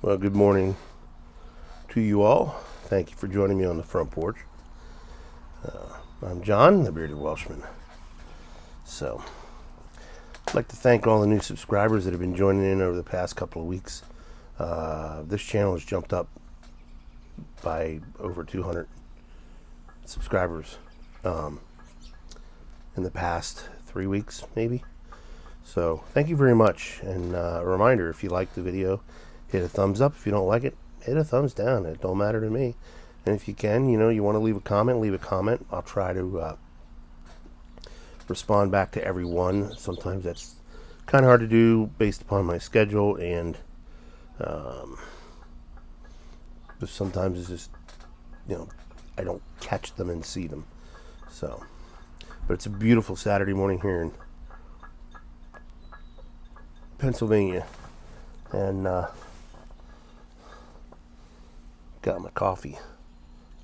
Well, good morning to you all. Thank you for joining me on the front porch. I'm John, the Bearded Welshman. So, I'd like to thank all the new subscribers that have been joining in over the past couple of weeks. This channel has jumped up by over 200 subscribers in the past 3 weeks, maybe. So, thank you very much. And a reminder, if you like the video, hit a thumbs up. If you don't like it, hit a thumbs down. It don't matter to me. And if you can, you want to leave a comment, leave a comment. I'll try to respond back to everyone. Sometimes that's kind of hard to do based upon my schedule, and sometimes it's just, I don't catch them and see them. So, but it's a beautiful Saturday morning here in Pennsylvania, and got my coffee,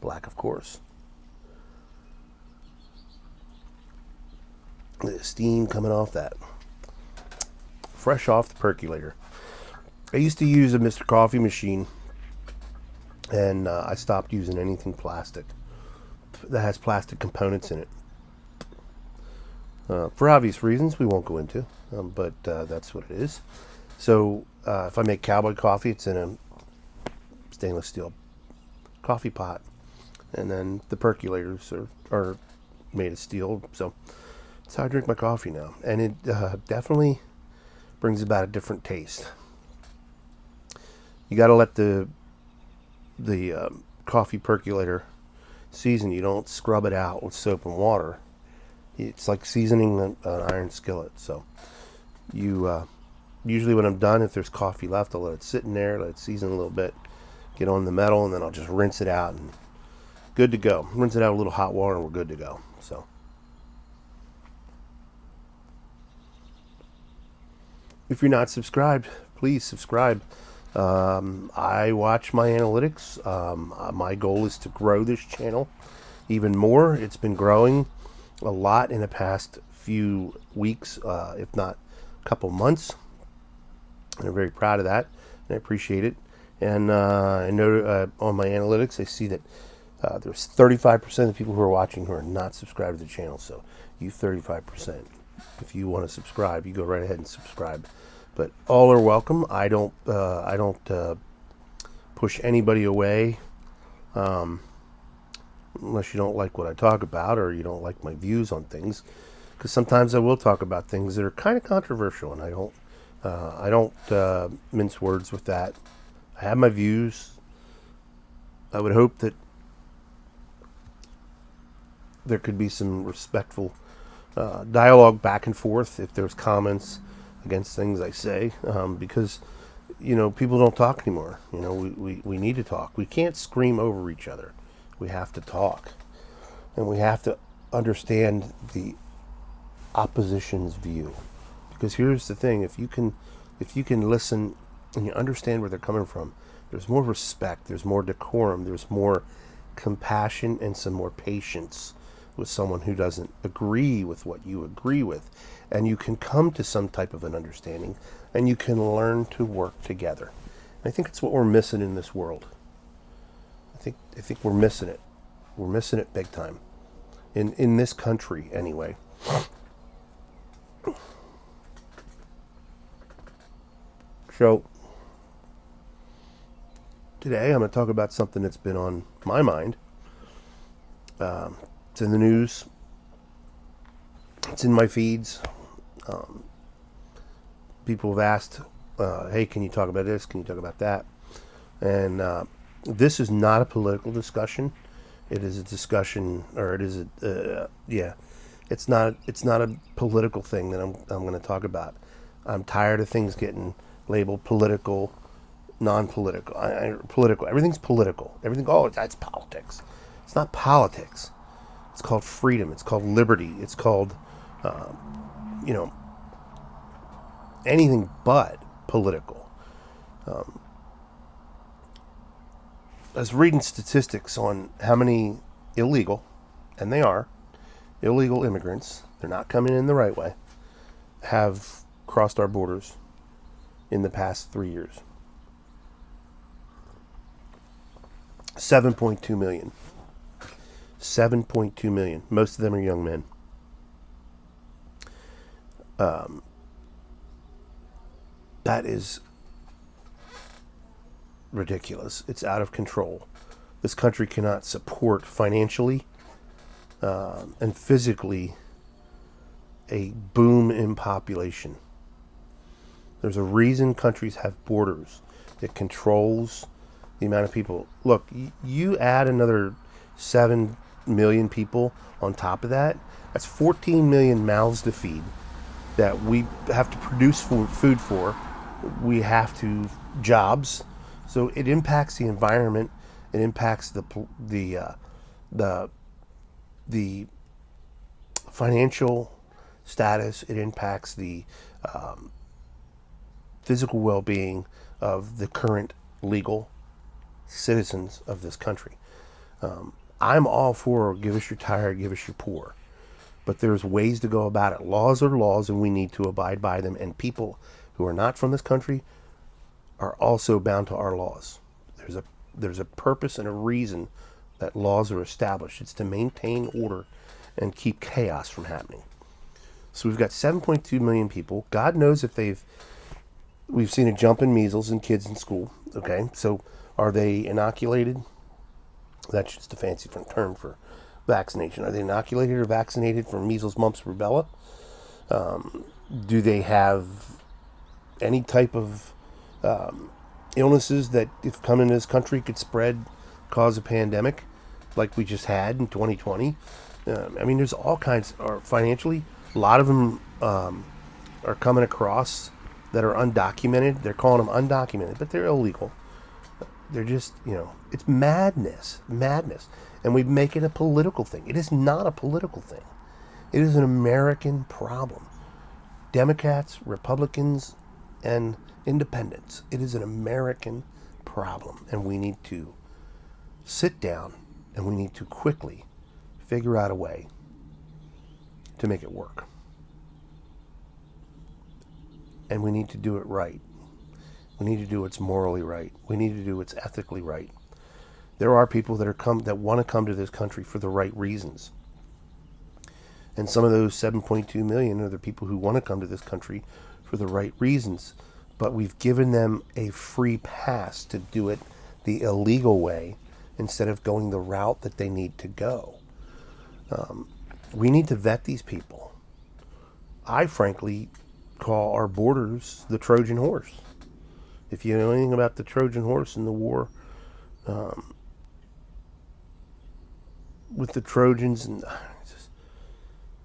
black of course. The steam coming off that, fresh off the percolator. I used to use a Mr. Coffee machine, and I stopped using anything plastic that has plastic components in it. For obvious reasons we won't go into, but that's what it is. So if I make cowboy coffee, it's in a stainless steel coffee pot, and then the percolators are made of steel. So that's how I drink my coffee now, and it definitely brings about a different taste. You got to let the coffee percolator season. You don't scrub it out with soap and water. It's like seasoning an iron skillet. So you usually when I'm done, if there's coffee left, I'll let it sit in there, let it season a little bit, get on the metal, and then I'll just rinse it out, and good to go. Rinse it out with a little hot water, and we're good to go. So if you're not subscribed, please subscribe. I watch my analytics. My goal is to grow this channel even more. It's been growing a lot in the past few weeks, if not a couple months. And I'm very proud of that, and I appreciate it. And I know on my analytics, I see that there's 35% of people who are watching who are not subscribed to the channel. So you 35%, if you want to subscribe, you go right ahead and subscribe. But all are welcome. I don't push anybody away unless you don't like what I talk about, or you don't like my views on things. Because sometimes I will talk about things that are kind of controversial, and I don't mince words with that. I have my views. I would hope that there could be some respectful dialogue back and forth if there's comments against things I say, because people don't talk anymore. We need to talk. We can't scream over each other. We have to talk, and we have to understand the opposition's view. Because here's the thing: if you can listen and you understand where they're coming from, there's more respect, there's more decorum, there's more compassion, and some more patience with someone who doesn't agree with what you agree with, and you can come to some type of an understanding, and you can learn to work together. And I think it's what we're missing in this world. I think we're missing it. We're missing it big time in this country, anyway. So today I'm going to talk about something that's been on my mind. It's in the news. It's in my feeds. People have asked, hey, can you talk about this? Can you talk about that? And this is not a political discussion. It is a discussion, or it is it's not a political thing that I'm going to talk about. I'm tired of things getting labeled political, non-political, political. Everything's political. That's politics. It's not politics. It's called freedom. It's called liberty. It's called, anything but political. I was reading statistics on how many illegal, and they are, illegal immigrants, they're not coming in the right way, have crossed our borders in the past 3 years. 7.2 million. 7.2 million. Most of them are young men. That is ridiculous. It's out of control. This country cannot support financially and physically a boom in population. There's a reason countries have borders. It controls the amount of people. Look, you add another 7 million people on top of that, that's 14 million mouths to feed that we have to produce food for. We have to jobs. So it impacts the environment. It impacts the financial status. It impacts the physical well-being of the current legal citizens of this country. I'm all for give us your tired, give us your poor. But there's ways to go about it. Laws are laws, and we need to abide by them. And people who are not from this country are also bound to our laws. There's a purpose and a reason that laws are established. It's to maintain order and keep chaos from happening. So we've got 7.2 million people. God knows if we've seen a jump in measles in kids in school. Okay, so are they inoculated? That's just a fancy term for vaccination. Are they inoculated or vaccinated for measles, mumps, rubella? Do they have any type of illnesses that, if come into this country, could spread, cause a pandemic like we just had in 2020? I mean, there's all kinds. Or financially, a lot of them are coming across that are undocumented. They're calling them undocumented, but they're illegal. They're just, it's madness. And we make it a political thing. It is not a political thing. It is an American problem. Democrats, Republicans, and independents. It is an American problem. And we need to sit down and we need to quickly figure out a way to make it work. And we need to do it right. We need to do what's morally right. We need to do what's ethically right. There are people that want to come to this country for the right reasons. And some of those 7.2 million are the people who want to come to this country for the right reasons. But we've given them a free pass to do it the illegal way instead of going the route that they need to go. We need to vet these people. I frankly call our borders the Trojan horse. If you know anything about the Trojan horse in the war with the Trojans, and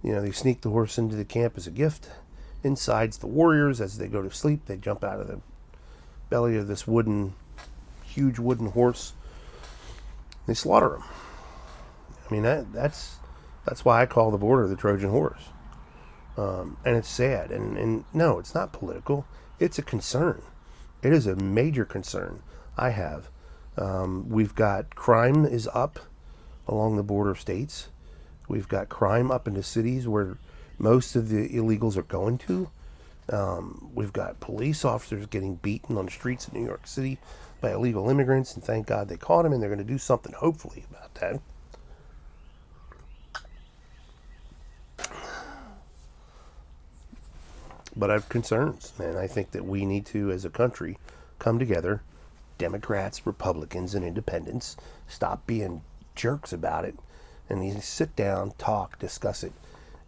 they sneak the horse into the camp as a gift. Inside's the warriors. As they go to sleep, they jump out of the belly of this huge wooden horse. They slaughter him. I mean, that's why I call the border the Trojan horse. And it's sad. And no, it's not political. It's a concern. It is a major concern I have. We've got crime is up along the border states. We've got crime up into cities where most of the illegals are going to. We've got police officers getting beaten on the streets of New York City by illegal immigrants, and thank God they caught them, and they're going to do something, hopefully, about that. But I have concerns, and I think that we need to, as a country, come together, Democrats, Republicans, and independents, stop being jerks about it, and you sit down, talk, discuss it,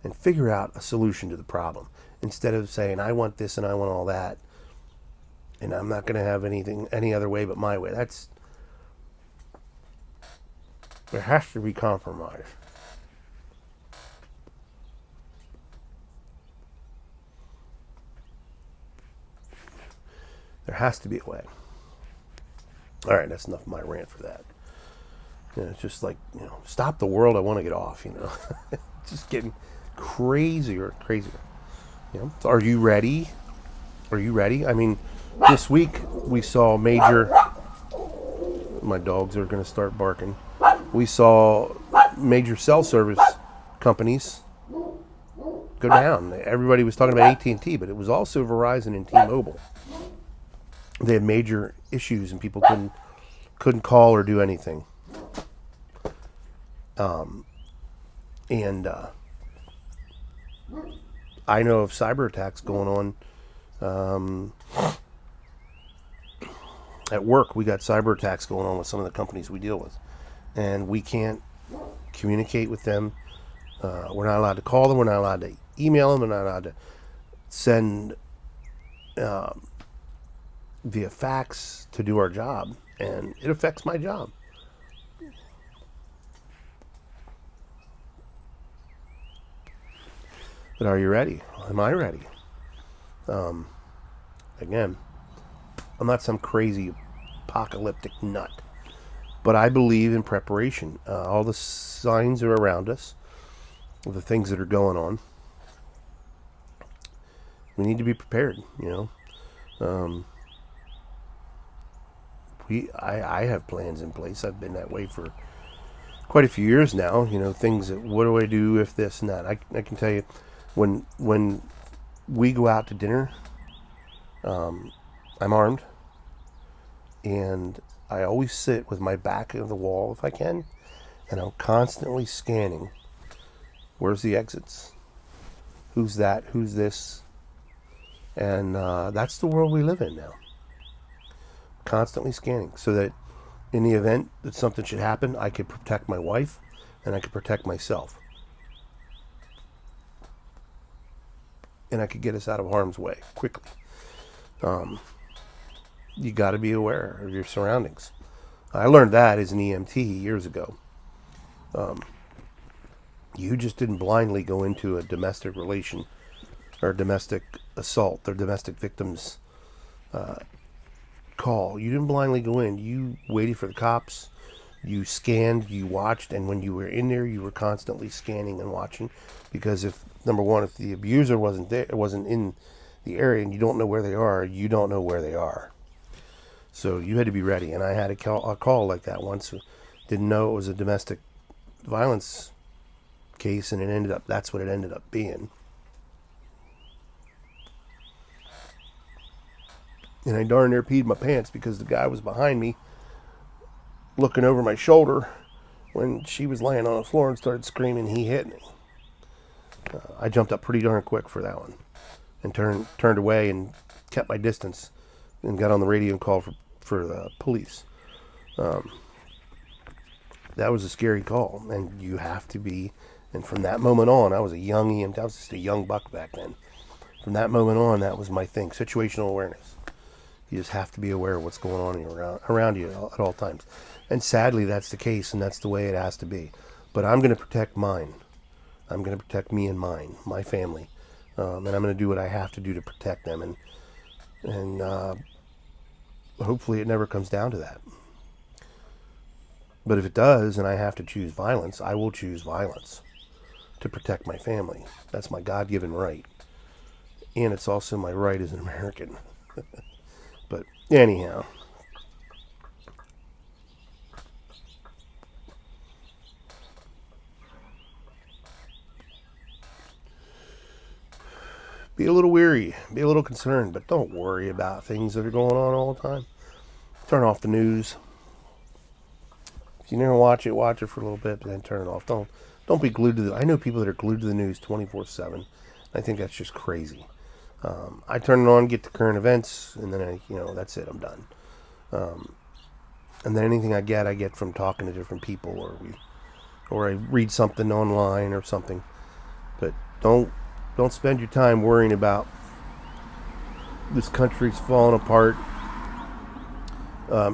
and figure out a solution to the problem. Instead of saying, I want this and I want all that, and I'm not going to have anything any other way but my way. There has to be compromise. There has to be a way. All right, that's enough of my rant for that. It's just like, stop the world, I want to get off, It's just getting crazier and crazier. So are you ready? Are you ready? I mean, this week we saw my dogs are going to start barking. We saw major cell service companies go down. Everybody was talking about AT&T, but it was also Verizon and T-Mobile. They had major issues and people couldn't call or do anything. And I know of cyber attacks going on. At work, we got cyber attacks going on with some of the companies we deal with. And we can't communicate with them. We're not allowed to call them. We're not allowed to email them. We're not allowed to send via fax to do our job. And it affects my job. But are you ready? Am I ready? Again, I'm not some crazy apocalyptic nut. But I believe in preparation. All the signs are around us, the things that are going on. We need to be prepared, I have plans in place. I've been that way for quite a few years now. Things that, what do I do if this and that? I can tell you, when we go out to dinner, I'm armed, and I always sit with my back to the wall if I can, and I'm constantly scanning. Where's the exits? Who's that? Who's this? And that's the world we live in now. Constantly scanning, so that in the event that something should happen, I could protect my wife and I could protect myself. And I could get us out of harm's way quickly. You got to be aware of your surroundings. I learned that as an EMT years ago. You just didn't blindly go into a domestic relation or domestic assault or domestic victims call. You didn't blindly go in. You waited for the cops. You scanned, you watched, and when you were in there, you were constantly scanning and watching, because if the abuser wasn't there, wasn't in the area, and you don't know where they are, you don't know where they are. So you had to be ready. And I had a call like that once. Didn't know it was a domestic violence case, and that's what it ended up being. And I darn near peed my pants because the guy was behind me looking over my shoulder when she was laying on the floor and started screaming, he hit me. I jumped up pretty darn quick for that one and turned away and kept my distance and got on the radio and called for the police. That was a scary call, and you have to be. And from that moment on, I was a young EMT. I was just a young buck back then. From that moment on, that was my thing, situational awareness. You just have to be aware of what's going on around you at all times. And sadly, that's the case, and that's the way it has to be. But I'm going to protect mine. I'm going to protect me and mine, my family. And I'm going to do what I have to do to protect them. And hopefully it never comes down to that. But if it does, and I have to choose violence, I will choose violence to protect my family. That's my God-given right. And it's also my right as an American. But anyhow, be a little weary, be a little concerned, but don't worry about things that are going on all the time. Turn off the news. If you never watch it for a little bit, but then turn it off. Don't be glued to I know people that are glued to the news 24/7. I think that's just crazy. I turn it on, get the current events, and then that's it. I'm done. And then anything I get from talking to different people, or I read something online or something. But don't spend your time worrying about this country's falling apart.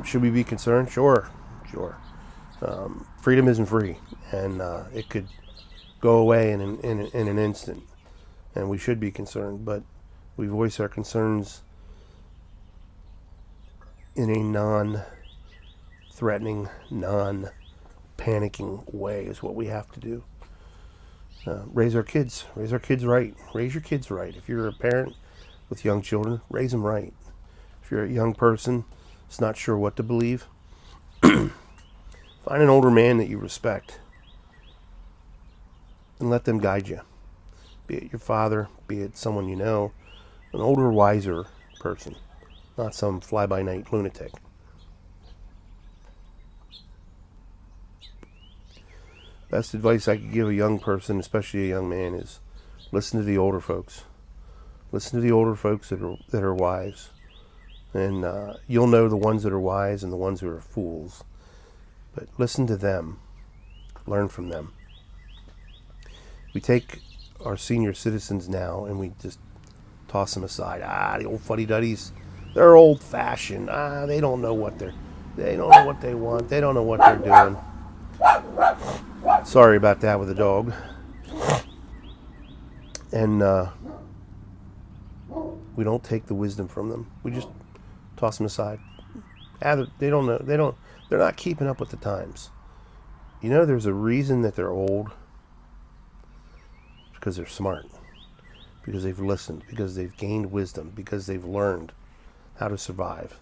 Should we be concerned? Sure. Freedom isn't free, and it could go away in an instant, and we should be concerned. But we voice our concerns in a non-threatening, non-panicking way is what we have to do. Raise our kids right. Raise your kids right. If you're a parent with young children, raise them right. If you're a young person that's not sure what to believe, find an older man that you respect and let them guide you. Be it your father, be it someone you know, an older, wiser person, not some fly-by-night lunatic. Best advice I could give a young person, especially a young man, is listen to the older folks. Listen to the older folks that are wise, and you'll know the ones that are wise and the ones who are fools. But listen to them, learn from them. We take our senior citizens now and we just toss them aside. The old fuddy-duddies, they're old-fashioned. They don't know what they don't know what they want. They don't know what they're doing. Sorry about that with the dog. And we don't take the wisdom from them. We just toss them aside. They don't know. They're not keeping up with the times. You know, there's a reason that they're old. Because they're smart. Because they've listened. Because they've gained wisdom. Because they've learned how to survive.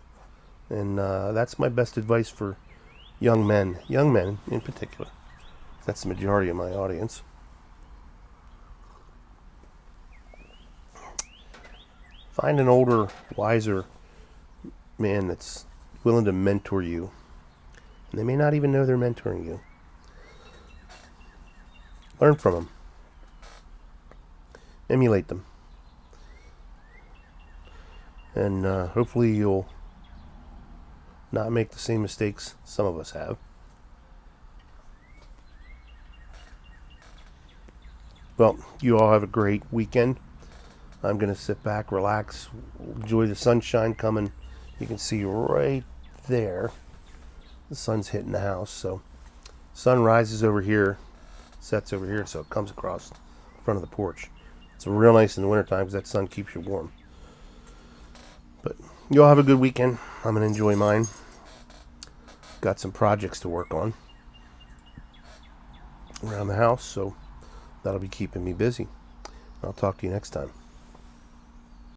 And that's my best advice for young men. Young men in particular. That's the majority of my audience. Find an older, wiser man that's willing to mentor you. And they may not even know they're mentoring you. Learn from them. Emulate them. And hopefully you'll not make the same mistakes some of us have. Well, you all have a great weekend. I'm going to sit back, relax, enjoy the sunshine coming. You can see right there, the sun's hitting the house. So sun rises over here, sets over here, so it comes across the front of the porch. It's real nice in the wintertime because that sun keeps you warm. But you all have a good weekend. I'm going to enjoy mine. Got some projects to work on around the house, so that'll be keeping me busy. I'll talk to you next time.